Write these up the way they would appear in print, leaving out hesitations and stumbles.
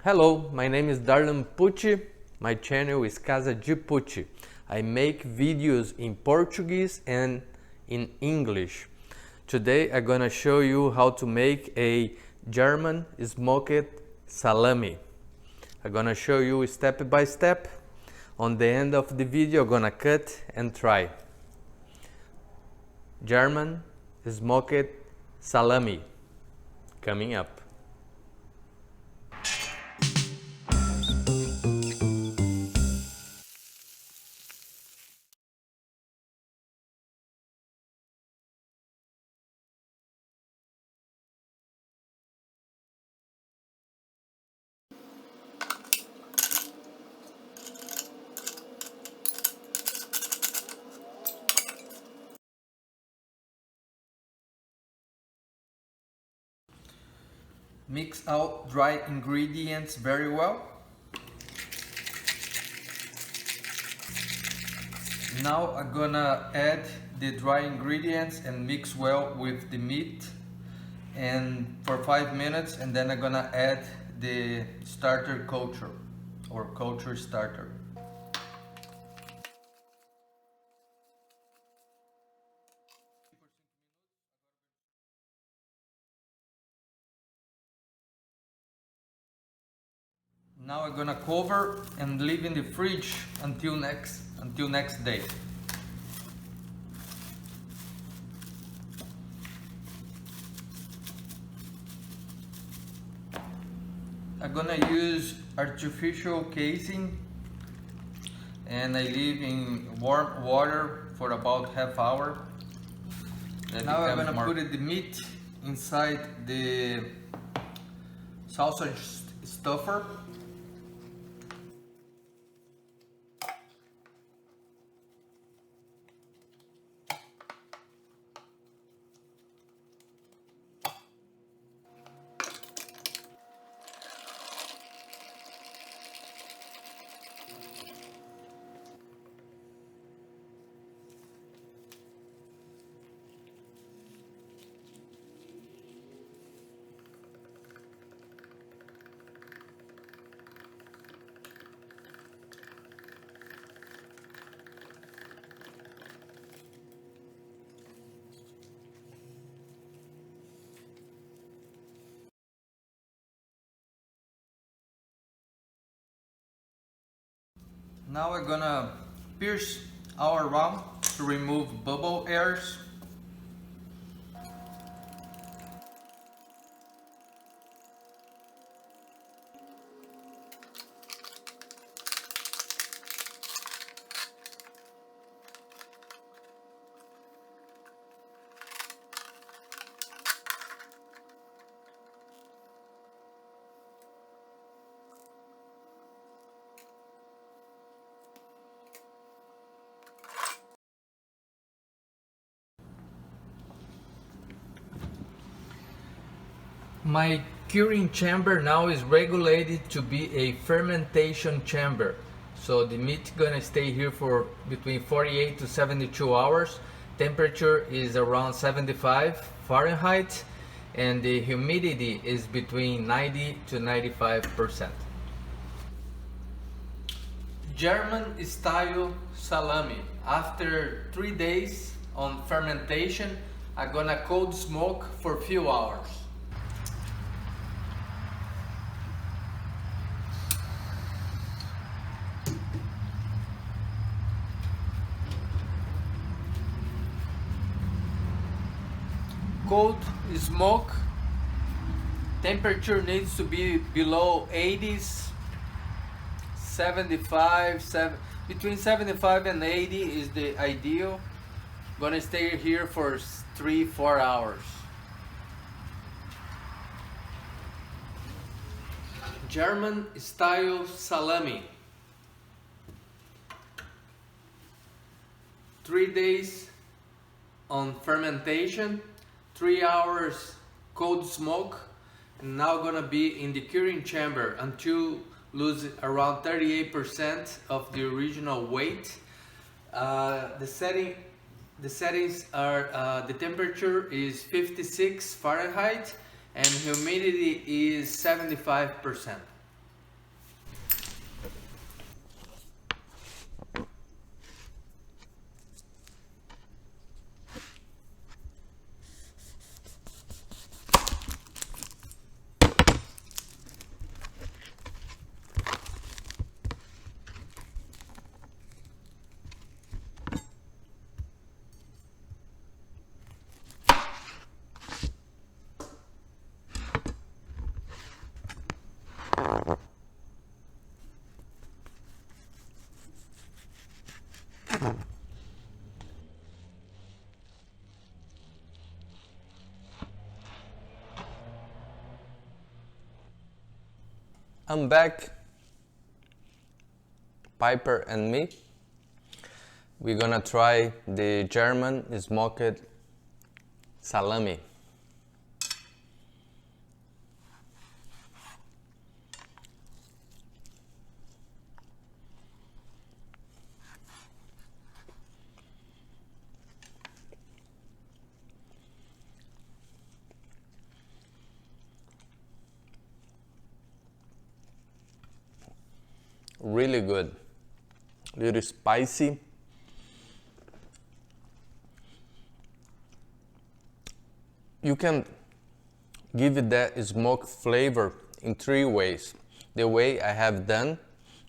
Hello, my name is Darlan Pucci. My channel is Casa de Pucci. I make videos in Portuguese and in English. Today I'm gonna show you how to make a German smoked salami. I'm gonna show you step by step. On the end of the video I'm gonna cut and try. German smoked salami coming up. Mix out dry ingredients very well. Now I'm gonna add the dry ingredients and mix well with the meat and for 5 minutes, and then I'm gonna add the starter culture or culture starter. Now I'm gonna cover and leave in the fridge until next day. I'm gonna use artificial casing and I leave in warm water for about half hour. Now I'm gonna put the meat inside the sausage stuffer. Now we're gonna pierce our round to remove bubble airs. My curing chamber now is regulated to be a fermentation chamber. So the meat gonna stay here for between 48 to 72 hours. Temperature is around 75 Fahrenheit and the humidity is between 90 to 95%. German style salami. After 3 days on fermentation, I'm gonna cold smoke for a few hours. Cold smoke, temperature needs to be below 80s, between 75 and 80 is the ideal. Gonna stay here for 3-4 hours. German style salami. 3 days on fermentation, 3 hours cold smoke, and now gonna be in the curing chamber until lose around 38% of the original weight. The settings are the temperature is 56 Fahrenheit and humidity is 75%. I'm back, Piper and me. We're gonna try the German smoked salami. Really good, little spicy. You can give it that smoked flavor in 3 ways. The way I have done,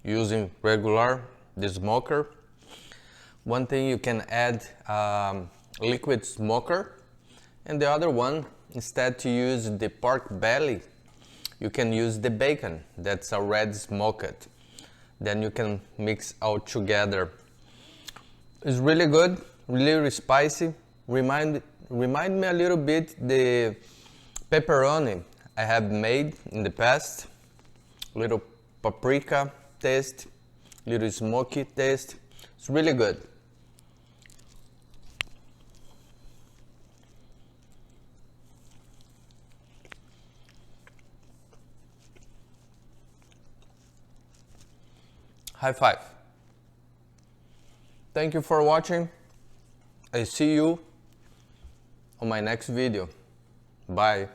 using regular the smoker. One thing, you can add liquid smoker, and the other one, instead to use the pork belly, you can use the bacon that's already smoked. Then you can mix all together. It's really good, really spicy. Remind me a little bit the pepperoni I have made in the past. Little paprika taste, little smoky taste. It's really good. High five. Thank you for watching. I see you on my next video. Bye.